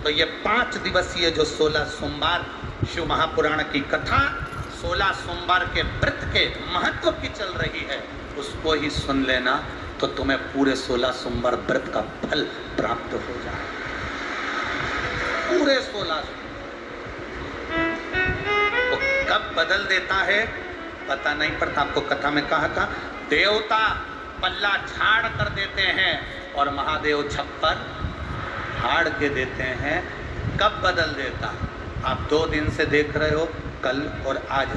तो ये 5 दिवसीय जो 16 सोमवार शिव महापुराण की कथा 16 सोमवार के व्रत के महत्व की चल रही है, उसको ही सुन लेना तो तुम्हें पूरे 16 सोमवार व्रत का फल प्राप्त हो जाए। पूरे 16 तो कब बदल देता है पता नहीं पड़ता। आपको कथा में कहा था देवता पल्ला झाड़ कर देते हैं और महादेव छप्पर फाड़ के देते हैं। कब बदल देता? आप 2 दिन से देख रहे हो, कल और आज।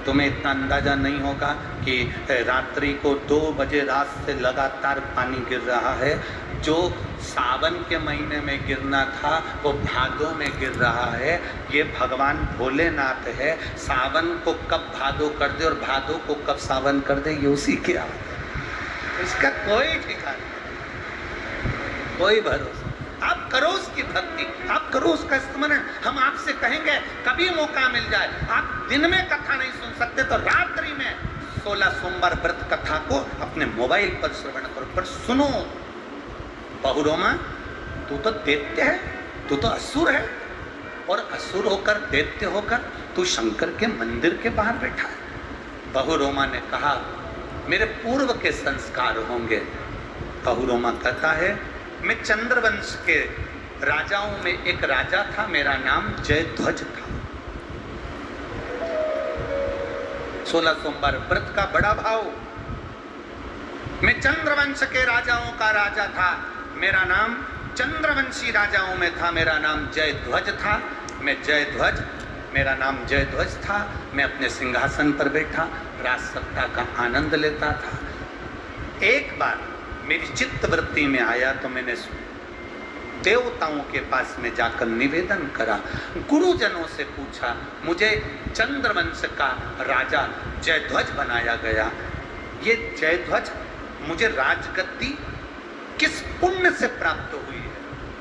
तुम्हें इतना अंदाजा नहीं होगा कि रात्रि को 2 बजे रात से लगातार पानी गिर रहा है। जो सावन के महीने में गिरना था वो भादों में गिर रहा है। ये भगवान भोलेनाथ है। सावन को कब भादो कर दे और भादो को कब सावन कर दे, ये उसी के हाथ है। इसका कोई ठिकाना, कोई भरोसा। आप करो उसकी भक्ति, आप करो उसका स्मरण। हम आपसे कहेंगे कभी मौका मिल जाए, आप दिन में कथा नहीं सुन सकते तो रात्रि में 16 सोमवार व्रत कथा को अपने मोबाइल पर श्रवण करो, पर सुनो। बहुरोमा, तू तो दैत्य है, तू तो असुर है, और असुर होकर दैत्य होकर तू शंकर के मंदिर के बाहर बैठा है। बहुरोमा ने कहा मेरे पूर्व के संस्कार होंगे। बहुरोमा कहता है मैं चंद्रवंश के राजाओं में एक राजा था, मेरा नाम जयध्वज था। 16 सोमवार व्रत का बड़ा भाव। मैं चंद्रवंश के राजाओं का राजा था, मेरा नाम चंद्रवंशी राजाओं में था, मेरा नाम जयध्वज था। मैं जयध्वज, मेरा नाम जयध्वज था। मैं अपने सिंहासन पर बैठा राज सत्ता का आनंद लेता था। एक बार मेरी चित्त वृत्ति में आया तो मैंने देवताओं के पास में जाकर निवेदन करा, गुरुजनों से पूछा, मुझे चंद्रवंश का राजा जयध्वज बनाया गया, ये जयध्वज मुझे राजगद्दी किस पुण्य से प्राप्त हुई है?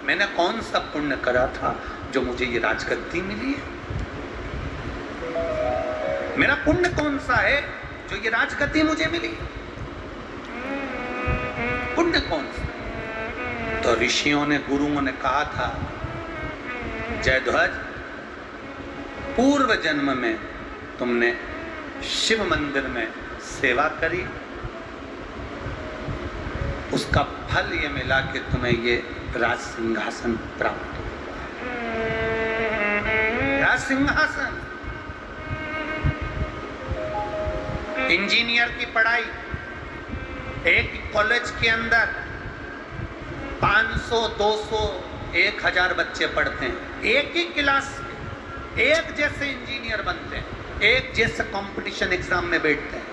मैंने कौन सा पुण्य करा था जो मुझे ये राजगद्दी मिली है? मेरा पुण्य कौन सा है जो ये राजगद्दी मुझे मिली? पुण्य कौन सा? तो ऋषियों ने, गुरुओं ने कहा था, जयध्वज पूर्व जन्म में तुमने शिव मंदिर में सेवा करी, उसका फल ये मिला कि तुम्हें ये राज सिंहासन प्राप्त हुआ। राज सिंहासन। इंजीनियर की पढ़ाई, एक कॉलेज के अंदर 500, 200, 1000 बच्चे पढ़ते हैं। एक ही क्लास में एक जैसे इंजीनियर बनते हैं, एक जैसे कंपटीशन एग्जाम में बैठते हैं।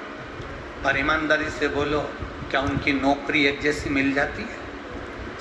पर ईमानदारी से बोलो, क्या उनकी नौकरी एक जैसी मिल जाती है?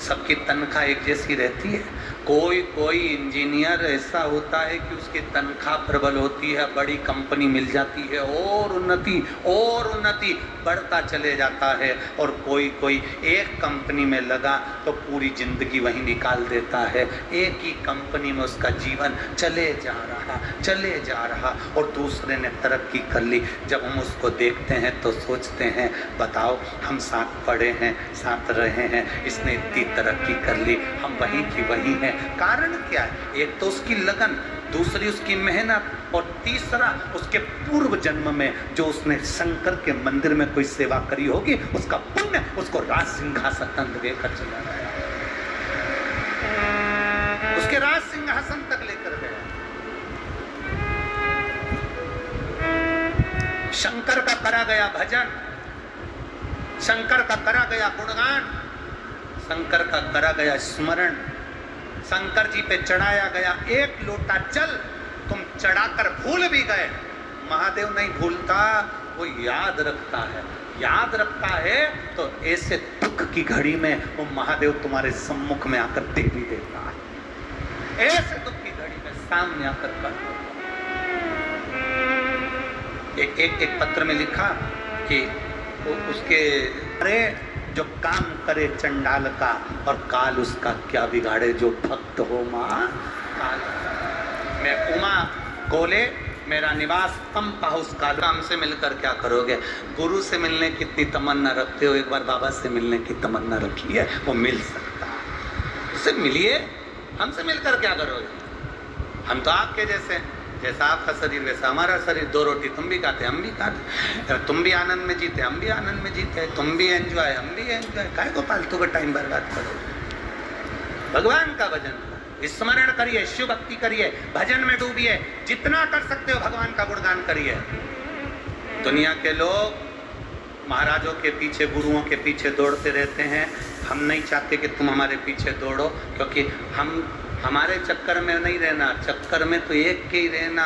सबकी तनख्वाह एक जैसी रहती है? कोई इंजीनियर ऐसा होता है कि उसकी तनख्वाह प्रबल होती है, बड़ी कंपनी मिल जाती है और उन्नति बढ़ता चले जाता है, और कोई एक कंपनी में लगा तो पूरी जिंदगी वहीं निकाल देता है। एक ही कंपनी में उसका जीवन चले जा रहा और दूसरे ने तरक्की कर ली। जब हम उसको देखते हैं तो सोचते हैं, बताओ हम साथ पढ़े हैं, साथ रहे हैं, इसने इतनी तरक्की कर ली, हम वहीं की वहीं हैं। कारण क्या है? एक तो उसकी लगन, दूसरी उसकी मेहनत, और तीसरा उसके पूर्व जन्म में जो उसने शंकर के मंदिर में कोई सेवा करी होगी, उसका पुण्य उसको राज सिंहासन तक लेकर चला गया, उसके राज सिंहासन तक लेकर गया। शंकर का करा गया भजन, शंकर का करा गया गुणगान, शंकर का करा गया स्मरण, शंकर जी पे चढ़ाया गया एक लोटा जल तुम चढ़ाकर भूल भी गए, महादेव नहीं भूलता, वो याद रखता है तो ऐसे दुख की घड़ी में वो महादेव तुम्हारे सम्मुख में आकर दे भी देता है। ऐसे दुख की घड़ी में सामने आकर कर एक पत्र में लिखा कि उसके अरे जो काम करे चंडाल का और काल उसका क्या बिगाड़े, जो भक्त हो माँ काल। मैं उमा गोले मेरा निवास पंपा हाउस का, काम से मिलकर क्या करोगे? गुरु से मिलने की इतनी तमन्ना रखते हो, एक बार बाबा से मिलने की तमन्ना रखी है, वो मिल सकता है, उससे मिलिए, हमसे मिलकर क्या करोगे? हम तो आपके जैसे, जैसा आपका शरीर वैसा हमारा शरीर। 2 रोटी तुम भी खाते हम भी खाते, तुम भी आनंद में जीते हम भी आनंद में जीते, तुम भी एंजॉय हम भी एंजॉय। काहे को फालतू का टाइम बर्बाद करोगे? भगवान का भजन, स्मरण करिए, शिव भक्ति करिए, भजन में डूबिए, जितना कर सकते हो भगवान का गुणगान करिए। दुनिया के लोग महाराजों के पीछे, गुरुओं के पीछे दौड़ते रहते हैं। हम नहीं चाहते कि तुम हमारे पीछे दौड़ो, क्योंकि हम हमारे चक्कर में नहीं रहना, चक्कर में तो एक के ही रहना,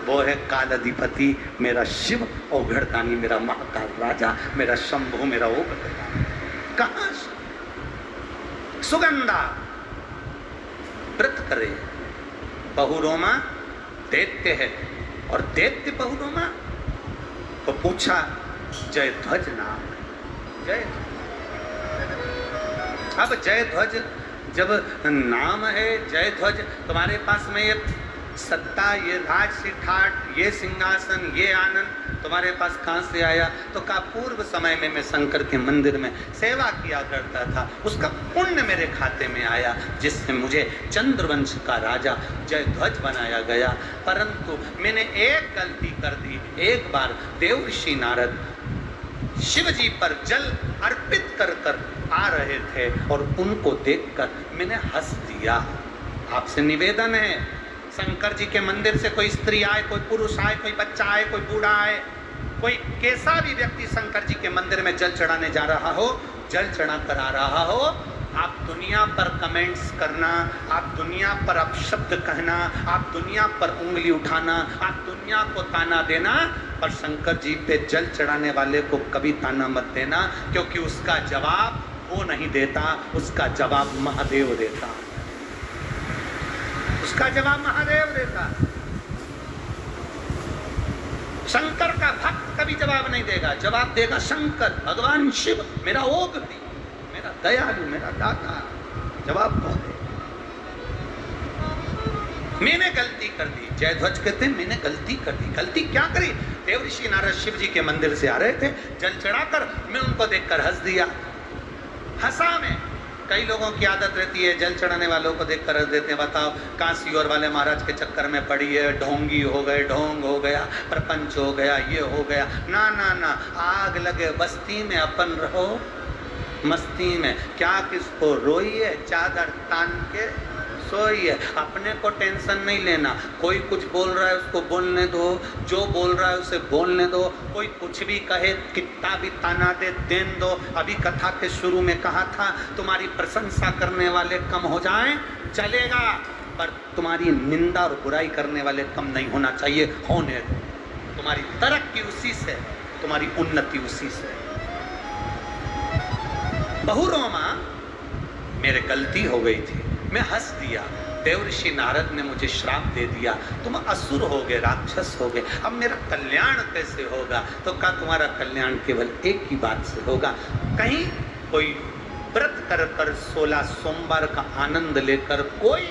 वो है काल अधिपति मेरा शिव, और घड़दानी मेरा महाकाल राजा, मेरा शंभु, मेरा ओम। कहाँ सुगंधा व्रत करे, बहुरोमा दैत्य है, और दैत्य बहुरोमा को पूछा जय ध्वज नाम, जय। अब जय ध्वज जब नाम है, जय ध्वज, तुम्हारे पास में ये सत्ता, ये राज सिठाट, ये सिंहासन, ये आनंद तुम्हारे पास कहाँ से आया? तो का पूर्व समय में मैं शंकर के मंदिर में सेवा किया करता था, उसका पुण्य मेरे खाते में आया, जिससे मुझे चंद्रवंश का राजा जय ध्वज बनाया गया। परंतु मैंने एक गलती कर दी। एक बार देवर्षि नारद शिव जी पर जल अर्पित कर कर आ रहे थे, और उनको देखकर मैंने हंस दिया। आपसे निवेदन है, शंकर जी के मंदिर से कोई स्त्री आए, कोई पुरुष आए, कोई बच्चा आए, कोई बूढ़ा आए, कोई कैसा भी व्यक्ति शंकर जी के मंदिर में जल चढ़ाने जा रहा हो, जल चढ़ा कर आ रहा हो, आप दुनिया पर कमेंट्स करना, आप दुनिया पर अपशब्द कहना, आप दुनिया पर उंगली उठाना, आप दुनिया को ताना देना, पर शंकर जी पे जल चढ़ाने वाले को कभी ताना मत देना, क्योंकि उसका जवाब वो नहीं देता, उसका जवाब महादेव देता, उसका जवाब महादेव देता। शंकर का भक्त कभी जवाब नहीं देगा, जवाब देगा शंकर, भगवान शिव, मेरा ओगति, मेरा दयालु, मेरा दाता, जवाब कौन दे? मैंने गलती कर दी। जयध्वज कहते हैं मैंने गलती कर दी। गलती क्या करी? देवर्षि नारद शिव जी के मंदिर से आ रहे थे, जल चढ़ाकर मैं उनको देखकर हंस दिया। हंसा मैं। कई लोगों की आदत रहती है जल चढ़ाने वालों को देखकर हंस देते हैं। बताओ, काशी और वाले महाराज के चक्कर में पड़ी है, ढोंगी हो गए, ढोंग हो गया, प्रपंच हो गया, ये हो गया। ना ना ना, आग लगे बस्ती में अपन रहो मस्ती में। क्या किसको रोइए, चादर तान के सोइए, अपने को टेंशन नहीं लेना। कोई कुछ बोल रहा है उसको बोलने दो, जो बोल रहा है उसे बोलने दो। कोई कुछ भी कहे, कितना भी ताना दे, देन दो। अभी कथा के शुरू में कहा था तुम्हारी प्रशंसा करने वाले कम हो जाएं चलेगा, पर तुम्हारी निंदा और बुराई करने वाले कम नहीं होना चाहिए, होने दो। तुम्हारी तरक्की उसी से, तुम्हारी उन्नति उसी से। बहुरोमा, मेरे गलती हो गई थी, मैं हंस दिया। देवर्षि नारद ने मुझे श्राप दे दिया, तुम असुर हो गए, राक्षस हो गए, अब मेरा कल्याण कैसे होगा? तो क्या तुम्हारा कल्याण केवल एक ही बात से होगा। कहीं कोई व्रत कर कर 16 सोमवार का आनंद लेकर कोई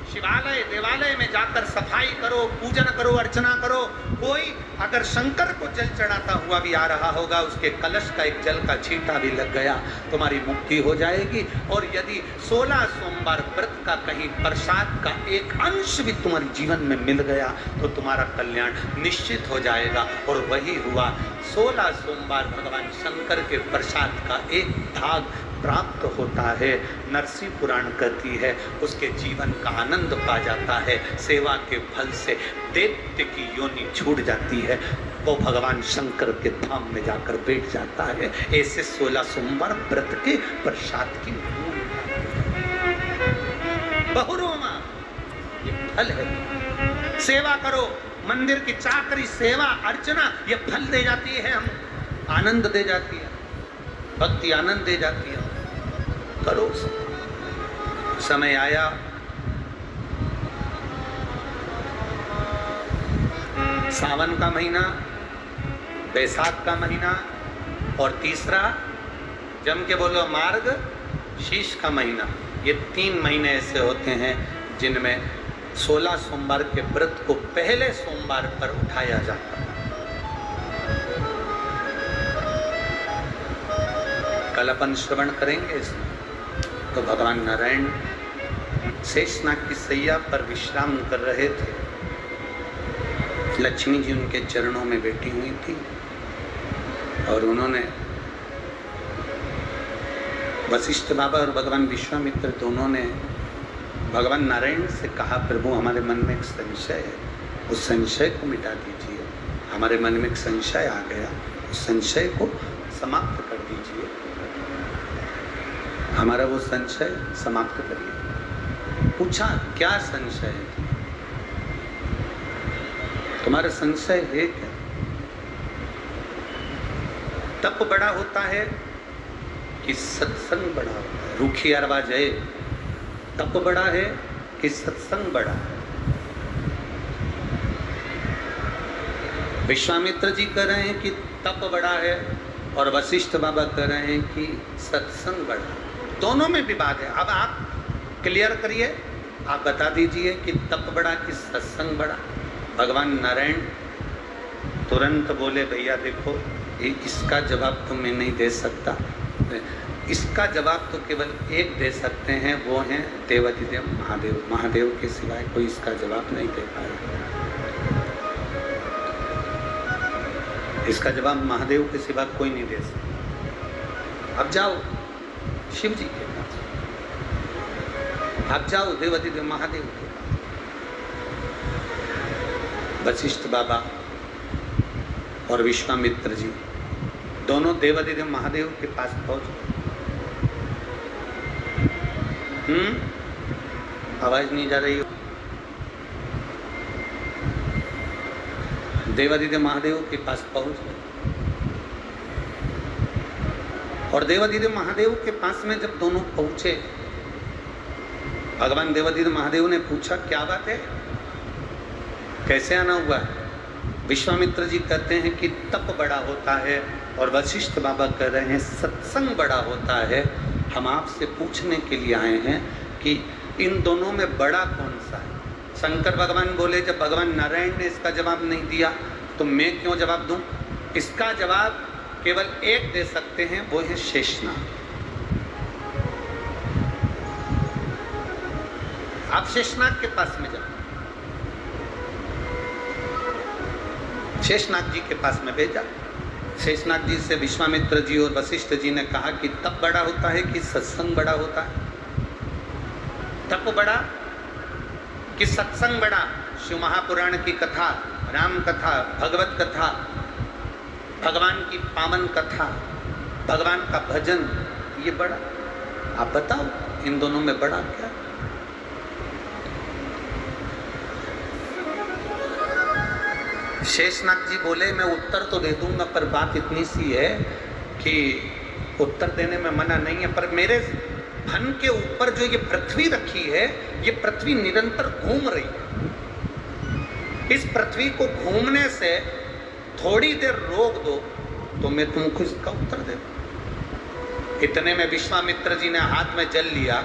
शिवालय देवालय में जाकर सफाई करो, पूजन करो, अर्चना करो। कोई अगर शंकर को जल चढ़ाता हुआ भी आ रहा होगा, उसके कलश का एक जल का छींटा भी लग गया, तुम्हारी मुक्ति हो जाएगी। और यदि 16 सोमवार व्रत का कहीं प्रसाद का एक अंश भी तुम्हारे जीवन में मिल गया तो तुम्हारा कल्याण निश्चित हो जाएगा। और वही हुआ। 16 सोमवार भगवान शंकर के प्रसाद का एक भाग प्राप्त होता है। नरसिंह पुराण कहती है उसके जीवन का आनंद पा जाता है। सेवा के फल से दैत्य की योनि छूट जाती है, वो भगवान शंकर के धाम में जाकर बैठ जाता है। ऐसे 16 सोमवार व्रत के प्रसाद की बहुरोमा ये फल है। सेवा करो, मंदिर की चाकरी, सेवा अर्चना, ये फल दे जाती है, हम आनंद दे जाती है, भक्ति आनंद दे जाती है। करो। समय आया, सावन का महीना, बैसाख का महीना, और तीसरा जम के बोलो मार्ग शीश का महीना। ये 3 महीने ऐसे होते हैं जिनमें 16 सोमवार के व्रत को पहले सोमवार पर उठाया जाता है। कल अपन श्रवण करेंगे इसमें। तो भगवान नारायण शेषनाग की सैया पर विश्राम कर रहे थे। लक्ष्मी जी उनके चरणों में बैठी हुई थी और उन्होंने वशिष्ठ बाबा और भगवान विश्वामित्र दोनों ने भगवान नारायण से कहा, प्रभु हमारे मन में एक संशय है, उस संशय को मिटा दीजिए। हमारे मन में एक संशय आ गया, उस संशय को समाप्त कर दीजिए। हमारा वो संशय समाप्त करिए। पूछा, क्या संशय है तुम्हारा? संशय है क्या? तप बड़ा होता है कि सत्संग बड़ा होता है? रूखी आवाज है, तप बड़ा है कि सत्संग बड़ा है? विश्वामित्र जी कह रहे हैं कि तप बड़ा है और वशिष्ठ बाबा कह रहे हैं कि सत्संग बड़ा है। दोनों में विवाद है। अब आप क्लियर करिए, आप बता दीजिए कि तप बड़ा कि सत्संग बड़ा। भगवान नारायण तुरंत बोले, भैया देखो इसका जवाब तो मैं नहीं दे सकता, इसका जवाब तो केवल एक दे सकते हैं, वो हैं देवाधिदेव महादेव। महादेव के सिवाय कोई इसका जवाब नहीं दे पाएगा। इसका जवाब महादेव के सिवा कोई नहीं दे सकता। अब जाओ शिव जी के पास, आप जाओ देवाधिदेव महादेव के पास। वशिष्ठ बाबा और विश्वामित्र जी दोनों देवाधिदेव महादेव के पास पहुंच गए। आवाज नहीं जा रही हो? देवाधिदेव महादेव के पास पहुंच गए और देवाधिदेव महादेव के पास में जब दोनों पहुंचे, भगवान देवाधिदेव महादेव ने पूछा, क्या बात है, कैसे आना हुआ? विश्वामित्र जी कहते हैं कि तप बड़ा होता है और वशिष्ठ बाबा कह रहे हैं सत्संग बड़ा होता है। हम आपसे पूछने के लिए आए हैं कि इन दोनों में बड़ा कौन सा है? शंकर भगवान बोले, जब भगवान नारायण ने इसका जवाब नहीं दिया तो मैं क्यों जवाब दूं? इसका जवाब केवल एक दे सकते हैं, वो है शेषनाग। आप शेषनाग के पास में जाओ। शेषनाग जी के पास में भेजा। शेषनाग जी से विश्वामित्र जी और वशिष्ठ जी ने कहा कि तप बड़ा होता है कि सत्संग बड़ा होता है? तप बड़ा कि सत्संग बड़ा? शिव महापुराण की कथा, राम कथा, भगवत कथा, भगवान की पावन कथा, भगवान का भजन, ये बड़ा? आप बताओ इन दोनों में बड़ा क्या? शेषनाग जी बोले, मैं उत्तर तो दे दूंगा पर बात इतनी सी है कि उत्तर देने में मना नहीं है, पर मेरे धन के ऊपर जो ये पृथ्वी रखी है, ये पृथ्वी निरंतर घूम रही है। इस पृथ्वी को घूमने से थोड़ी देर रोक दो तो मैं तुमको इसका उत्तर दे दूं। इतने में विश्वामित्र जी ने हाथ में जल लिया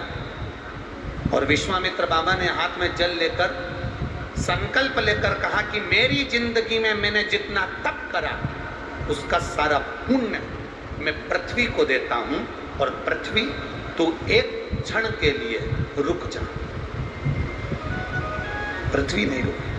और विश्वामित्र बाबा ने हाथ में जल लेकर संकल्प लेकर कहा कि मेरी जिंदगी में मैंने जितना तप करा उसका सारा पुण्य मैं पृथ्वी को देता हूं, और पृथ्वी तू एक क्षण के लिए रुक जा। पृथ्वी नहीं रुकी।